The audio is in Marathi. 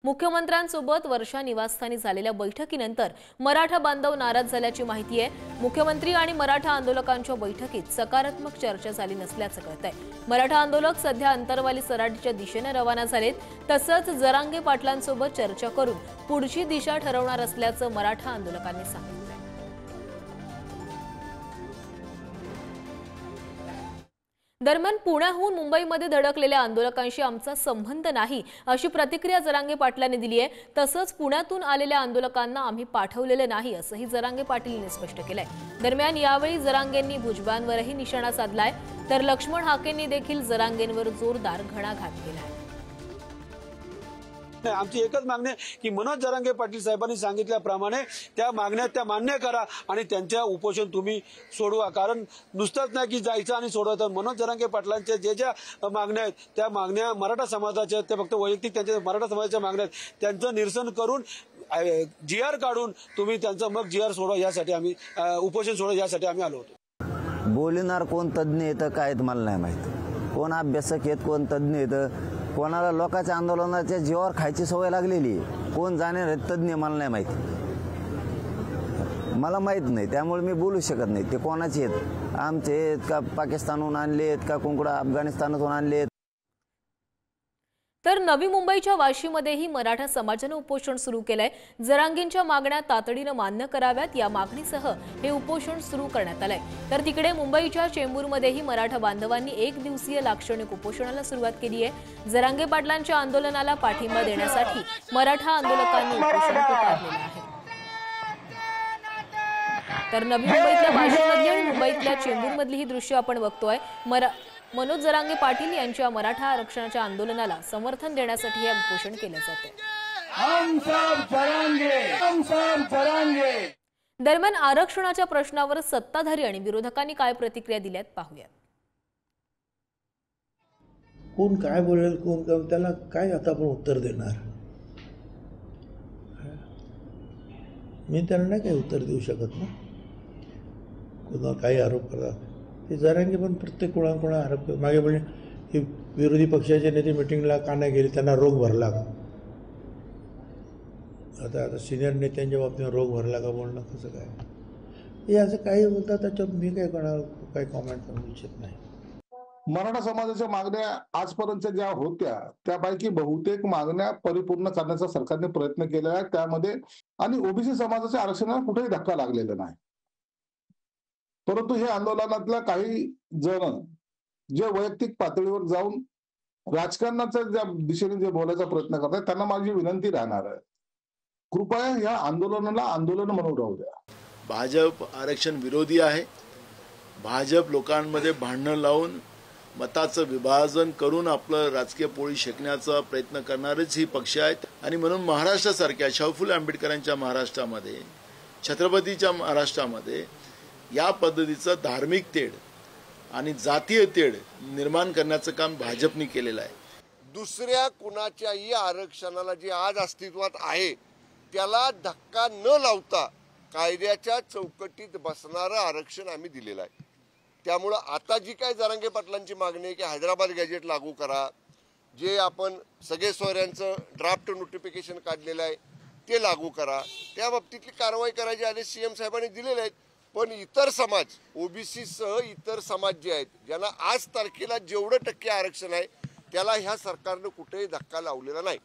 मुख्यमंत्र्यांसोबत वर्षा निवासस्थानी झालेल्या बैठकीनंतर मराठा बांधव नाराज झाल्याची माहिती आहे। मुख्यमंत्री आणि मराठा आंदोलकांच्या बैठकीत सकारात्मक चर्चा झाली नसल्याचं कळतंय। मराठा आंदोलक सध्या अंतरवाली सराटीच्या दिशेने रवाना झालेत। तसंच जरांगे पाटलांसोबत चर्चा करून पुढची दिशा ठरवणार असल्याचं मराठा आंदोलकांनी सांगितलं। दरम्यान पुण्याहून मुंबईमध्ये धडकलेल्या आंदोलकांशी आमचा संबंध नाही अशी प्रतिक्रिया जरांगे पाटलांनी दिली आहे। तसंच पुण्यातून आलेल्या आंदोलकांना आम्ही पाठवलेले नाही असंही जरांगे पाटील यांनी स्पष्ट केलंय। दरम्यान यावेळी जरांगेंनी भुजबळांवरही निशाणा साधलाय, तर लक्ष्मण हाकेंनी देखील जरांगेंवर जोरदार घणाघात केलाय। आमची एकच मागणी की मनोज जरांगे पाटील साहेबांनी सांगितल्याप्रमाणे त्या मागण्या मान्य करा आणि त्यांच्या उपोषण तुम्ही सोडवा। कारण नुसतंच नाही की जायचं आणि सोडवायचं। मनोज जरांगे पाटलांच्या ज्या मागण्या आहेत त्या मागण्या मराठा समाजाच्या, त्या फक्त वैयक्तिक त्यांच्या मराठा समाजाच्या मागण्या आहेत, त्यांचं निरसन करून GR काढून तुम्ही त्यांचं मग GR सोडवा, यासाठी आम्ही उपोषण सोडवा, यासाठी आम्ही आलो होतो। बोलणार कोण तज्ञ येतं काय मला नाही माहिती, कोण अभ्यासक आहेत कोण तज्ञ येतं, कोणाला लोकांच्या आंदोलनाच्या जीवावर खायची सवय लागलेली, कोण जाणार आहेत तज्ञ मला नाही माहिती, मला माहित नाही, त्यामुळे मी बोलू शकत नाही ते कोणाचे आहेत, आमचे आहेत का पाकिस्तानहून आणले आहेत का कोणकडे अफगाणिस्तानातून आणले आहेत। तर नवी मुंबईच्या वाशीमध्येही मराठा समाजाने उपोषण सुरू केलंय। जरांगेंच्या मागण्या तातडीने मान्य कराव्यात या मागणीसह हे उपोषण सुरू करण्यात आलंय। तर तिकडे मुंबईच्या चेंबूरमध्येही मराठा बांधवांनी एक दिवसीय लाक्षणिक उपोषणाला सुरुवात केली आहे। जरांगे पाटलांच्या आंदोलनाला पाठिंबा देण्यासाठी मराठा आंदोलकांनी उपोषण पुकारलेलं आहे। तर नवी मुंबईतल्या वाशीमधली आणि मुंबईतल्या चेंबूरमधली ही दृश्य आपण बघतोय। मनोज जरांगे पाटील यांच्या मराठा आरक्षणाच्या आंदोलनाला समर्थन देण्यासाठी हे उपोषण केले जाते। दरम्यान आरक्षणाच्या प्रश्नावर सत्ताधारी आणि विरोधकांनी काय प्रतिक्रिया दिल्यात पाहूयात। कोण काय बोलेल, कोण त्याला काय आता आपण उत्तर देणार? मी त्यांना नाही काही उत्तर देऊ शकत ना। कोणा काही आरोप करतात ते जरांगे पण प्रत्येक कोणा आरोप करतात। मागे म्हणजे की विरोधी पक्षाचे नेते मिटिंगला का नाही गेले, त्यांना रोग भरला का? आता सिनियर नेत्यांच्या बाबतीत रोग भरला का बोलणं कसं काय? हे असं काही बोलतात, त्याच्यात मी काय कोणाला काही कॉमेंट करू इच्छित नाही। मराठा समाजाच्या मागण्या आजपर्यंत ज्या होत्या त्यापैकी बहुतेक मागण्या परिपूर्ण करण्याचा सरकारने प्रयत्न केलेला आहे त्यामध्ये, आणि ओबीसी समाजाच्या आरक्षणाला कुठेही धक्का लागलेला नाही। परंतु हे आंदोलनातल्या काही जण जे वैयक्तिक पातळीवर जाऊन राजकारणाच्या ज्या दिशेने जे बोलायचा प्रयत्न करतात, त्यांना माझी विनंती राहणार आहे, कृपया या आंदोलनाला आंदोलन म्हणून राहू द्या। भाजप आरक्षण विरोधी आहे। भाजप लोकांमध्ये भांडणं लावून मताचं विभाजन करून आपलं राजकीय पोळी शेकण्याचा प्रयत्न करणारेच ही पक्ष आहेत। आणि म्हणून महाराष्ट्रासारख्या शाहू फुले आंबेडकरांच्या महाराष्ट्रामध्ये, छत्रपतीच्या महाराष्ट्रामध्ये या पद्धतीचं धार्मिक तेढ आणि जातीय तेढ निर्माण करण्याचं काम भाजपने केलेलं आहे। दुसऱ्या कुणाच्याही आरक्षणाला जे आज अस्तित्वात आहे त्याला धक्का न लावता कायद्याच्या चौकटीत बसणारं आरक्षण आम्ही दिलेलं आहे। त्यामुळं आता जी काय जरांगे पाटलांची मागणी आहे की हैदराबाद गॅजेट लागू करा, जे आपण सगळे सोयऱ्यांचं ड्राफ्ट नोटिफिकेशन काढलेलं आहे ते लागू करा, त्या बाबतीतली कारवाई करायचे आदेश सीएम साहेबांनी दिलेले आहेत। पण इतर समाज, ओबीसी सह इतर समाज जे आहेत ज्यांना आज तारखेला जेवढं टक्के आरक्षण आहे त्याला ह्या सरकारने कुठेही धक्का लावलेला नाही।